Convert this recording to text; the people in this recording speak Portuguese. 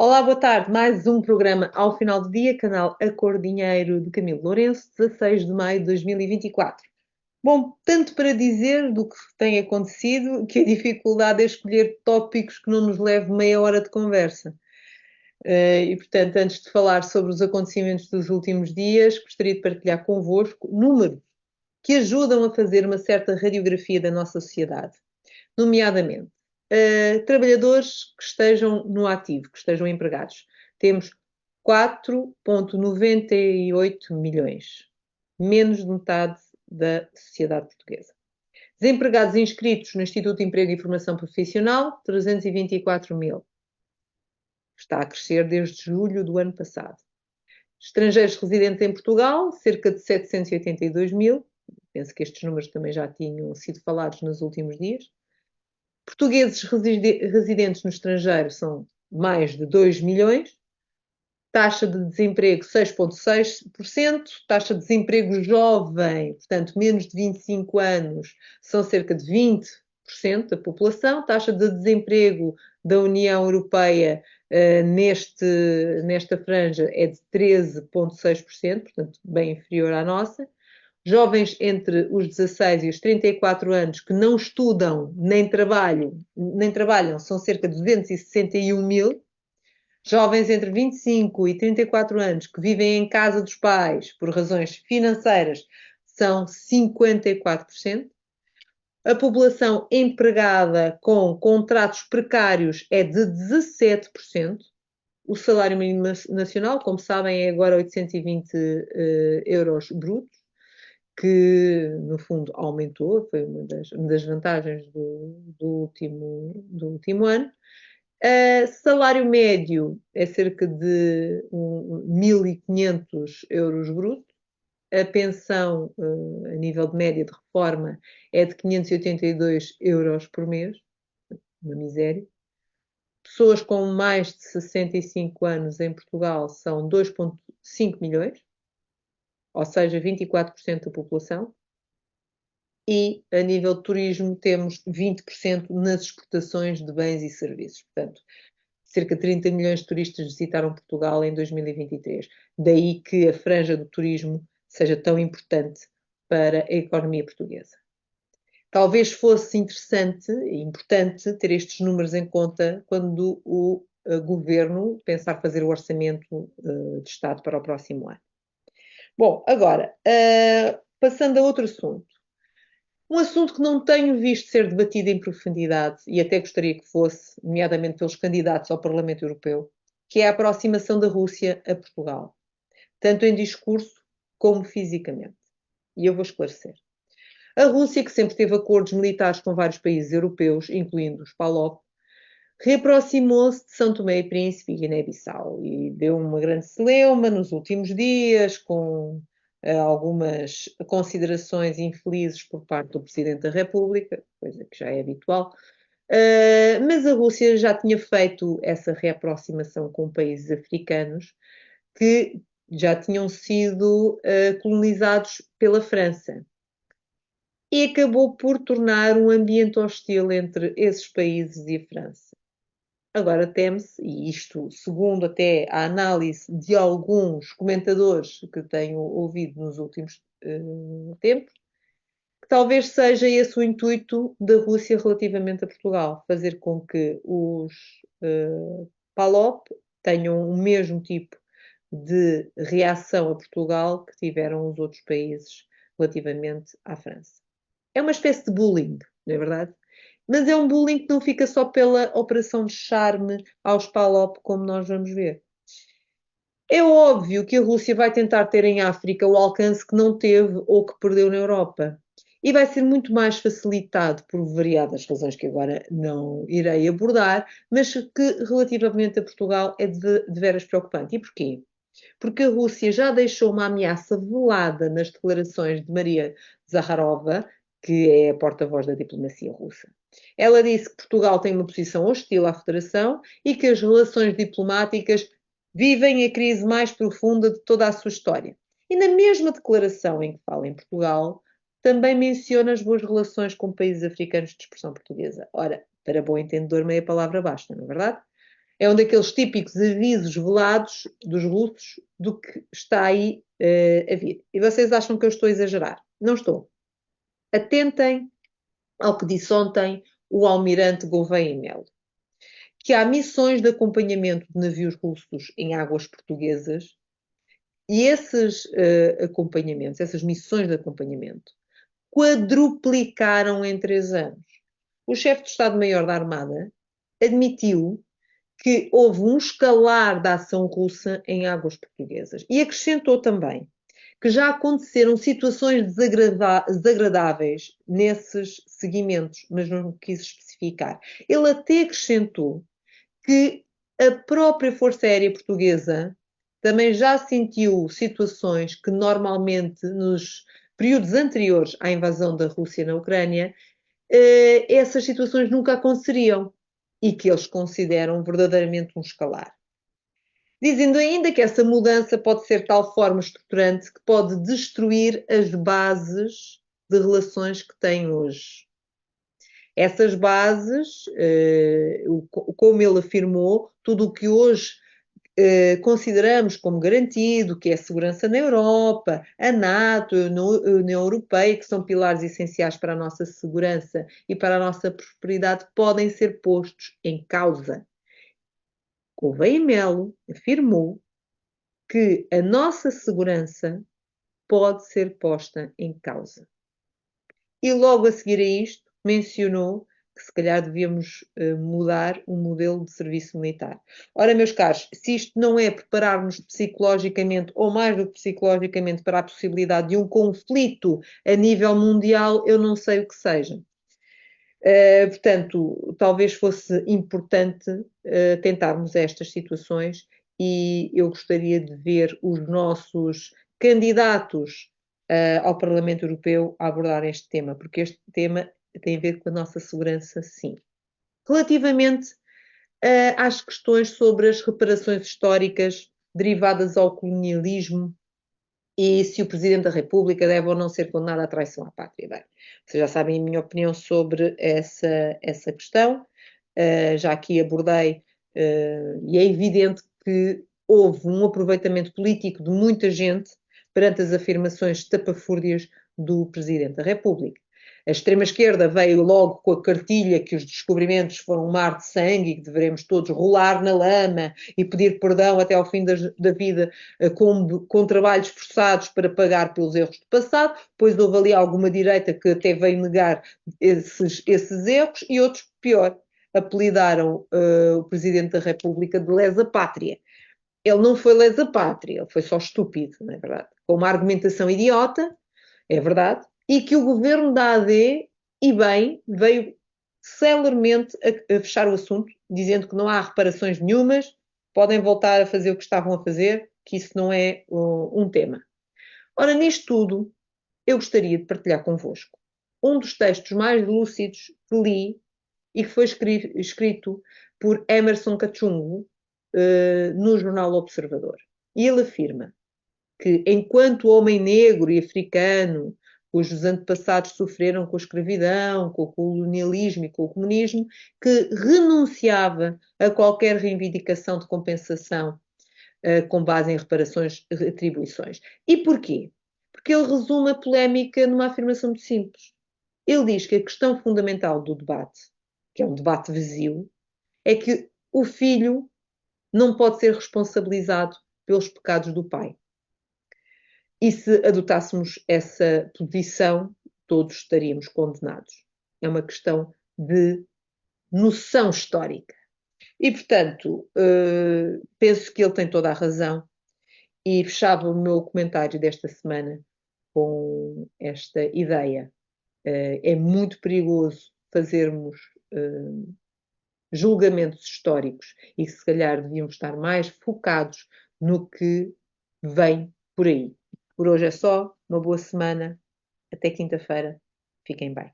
Olá, boa tarde. Mais um programa ao final do dia, canal A Cor Dinheiro de Camilo Lourenço, 16 de maio de 2024. Bom, tanto para dizer do que tem acontecido, que a dificuldade é escolher tópicos que não nos leve meia hora de conversa. Portanto, antes de falar sobre os acontecimentos dos últimos dias, gostaria de partilhar convosco números que ajudam a fazer uma certa radiografia da nossa sociedade, nomeadamente trabalhadores que estejam no ativo, que estejam empregados. Temos 4,98 milhões, menos de metade da sociedade portuguesa. Desempregados inscritos no Instituto de Emprego e Formação Profissional, 324 mil. Está a crescer desde julho do ano passado. Estrangeiros residentes em Portugal, cerca de 782 mil. Penso que estes números também já tinham sido falados nos últimos dias. Portugueses residentes no estrangeiro são mais de 2 milhões. Taxa de desemprego 6,6%. Taxa de desemprego jovem, portanto, menos de 25 anos, são cerca de 20% da população. Taxa de desemprego da União Europeia nesta franja é de 13,6%, portanto, bem inferior à nossa. Jovens entre os 16 e os 34 anos que não estudam nem trabalham, são cerca de 261 mil. Jovens entre 25 e 34 anos que vivem em casa dos pais por razões financeiras são 54%. A população empregada com contratos precários é de 17%. O salário mínimo nacional, como sabem, é agora 820 euros brutos, que no fundo aumentou, foi uma das vantagens do último ano. Salário médio é cerca de 1.500 euros brutos. A pensão, a nível de média de reforma, é de 582 euros por mês. Uma miséria. Pessoas com mais de 65 anos em Portugal são 2,5 milhões, ou seja, 24% da população. E, a nível de turismo, temos 20% nas exportações de bens e serviços. Portanto, cerca de 30 milhões de turistas visitaram Portugal em 2023. Daí que a franja do turismo seja tão importante para a economia portuguesa. Talvez fosse interessante e importante ter estes números em conta quando o governo pensar fazer o orçamento de Estado para o próximo ano. Bom, agora, passando a outro assunto. Um assunto que não tenho visto ser debatido em profundidade, e até gostaria que fosse, nomeadamente pelos candidatos ao Parlamento Europeu, que é a aproximação da Rússia a Portugal, tanto em discurso como fisicamente. E eu vou esclarecer. A Rússia, que sempre teve acordos militares com vários países europeus, incluindo os PALOP, reaproximou-se de São Tomé e Príncipe e Guiné-Bissau e deu uma grande celeuma nos últimos dias, com algumas considerações infelizes por parte do Presidente da República, coisa que já é habitual. Mas a Rússia já tinha feito essa reaproximação com países africanos que já tinham sido colonizados pela França. E acabou por tornar um ambiente hostil entre esses países e a França. Agora teme-se, e isto segundo até a análise de alguns comentadores que tenho ouvido nos últimos tempos, que talvez seja esse o intuito da Rússia relativamente a Portugal, fazer com que os PALOP tenham o mesmo tipo de reação a Portugal que tiveram os outros países relativamente à França. É uma espécie de bullying, não é verdade? Mas é um bullying que não fica só pela operação de charme aos PALOP, como nós vamos ver. É óbvio que a Rússia vai tentar ter em África o alcance que não teve ou que perdeu na Europa. E vai ser muito mais facilitado por variadas razões que agora não irei abordar, mas que relativamente a Portugal é de veras preocupante. E porquê? Porque a Rússia já deixou uma ameaça velada nas declarações de Maria Zakharova, que é a porta-voz da diplomacia russa. Ela disse que Portugal tem uma posição hostil à Federação e que as relações diplomáticas vivem a crise mais profunda de toda a sua história. E na mesma declaração em que fala em Portugal, também menciona as boas relações com países africanos de expressão portuguesa. Ora, para bom entendedor, meia palavra basta, não é verdade? É um daqueles típicos avisos velados dos russos do que está aí a vir. E vocês acham que eu estou a exagerar? Não estou. Atentem ao que disse ontem o almirante Gouveia e Melo, que há missões de acompanhamento de navios russos em águas portuguesas e esses acompanhamentos, essas missões de acompanhamento, quadruplicaram em 3 anos. O chefe de Estado-Maior da Armada admitiu que houve um escalar da ação russa em águas portuguesas e acrescentou também que já aconteceram situações desagradáveis nesses seguimentos, mas não quis especificar. Ele até acrescentou que a própria Força Aérea Portuguesa também já sentiu situações que normalmente nos períodos anteriores à invasão da Rússia na Ucrânia, essas situações nunca aconteceriam e que eles consideram verdadeiramente um escalar. Dizendo ainda que essa mudança pode ser de tal forma estruturante que pode destruir as bases de relações que têm hoje. Essas bases, como ele afirmou, tudo o que hoje consideramos como garantido, que é a segurança na Europa, a NATO, a União Europeia, que são pilares essenciais para a nossa segurança e para a nossa prosperidade, podem ser postos em causa. Gouveia e Melo afirmou que a nossa segurança pode ser posta em causa. E logo a seguir a isto, mencionou que se calhar devíamos mudar o modelo de serviço militar. Ora, meus caros, se isto não é preparar-nos psicologicamente, ou mais do que psicologicamente, para a possibilidade de um conflito a nível mundial, eu não sei o que seja. Portanto, talvez fosse importante tentarmos estas situações e eu gostaria de ver os nossos candidatos ao Parlamento Europeu a abordar este tema, porque este tema tem a ver com a nossa segurança, sim. Relativamente às questões sobre as reparações históricas derivadas ao colonialismo e se o Presidente da República deve ou não ser condenado à traição à pátria. Bem, vocês já sabem a minha opinião sobre essa questão, já aqui abordei, e é evidente que houve um aproveitamento político de muita gente perante as afirmações estapafúrdias do Presidente da República. A extrema-esquerda veio logo com a cartilha que os descobrimentos foram um mar de sangue e que devemos todos rolar na lama e pedir perdão até ao fim da vida com trabalhos forçados para pagar pelos erros do passado. Depois houve ali alguma direita que até veio negar esses erros e outros, pior, apelidaram o Presidente da República de lesa-pátria. Ele não foi lesa-pátria, ele foi só estúpido, não é verdade? Com uma argumentação idiota, é verdade, e que o governo da AD, e bem, veio celermente a fechar o assunto, dizendo que não há reparações nenhumas, podem voltar a fazer o que estavam a fazer, que isso não é um tema. Ora, nisto tudo, eu gostaria de partilhar convosco um dos textos mais lúcidos que li e que foi escrito por Emerson Kachungo no jornal Observador. E ele afirma que enquanto homem negro e africano, cujos antepassados sofreram com a escravidão, com o colonialismo e com o comunismo, que renunciava a qualquer reivindicação de compensação com base em reparações, retribuições. E porquê? Porque ele resume a polémica numa afirmação muito simples. Ele diz que a questão fundamental do debate, que é um debate vazio, é que o filho não pode ser responsabilizado pelos pecados do pai. E se adotássemos essa posição, todos estaríamos condenados. É uma questão de noção histórica. E, portanto, penso que ele tem toda a razão e fechava o meu comentário desta semana com esta ideia. É muito perigoso fazermos julgamentos históricos e se calhar devíamos estar mais focados no que vem por aí. Por hoje é só, uma boa semana, até quinta-feira, fiquem bem.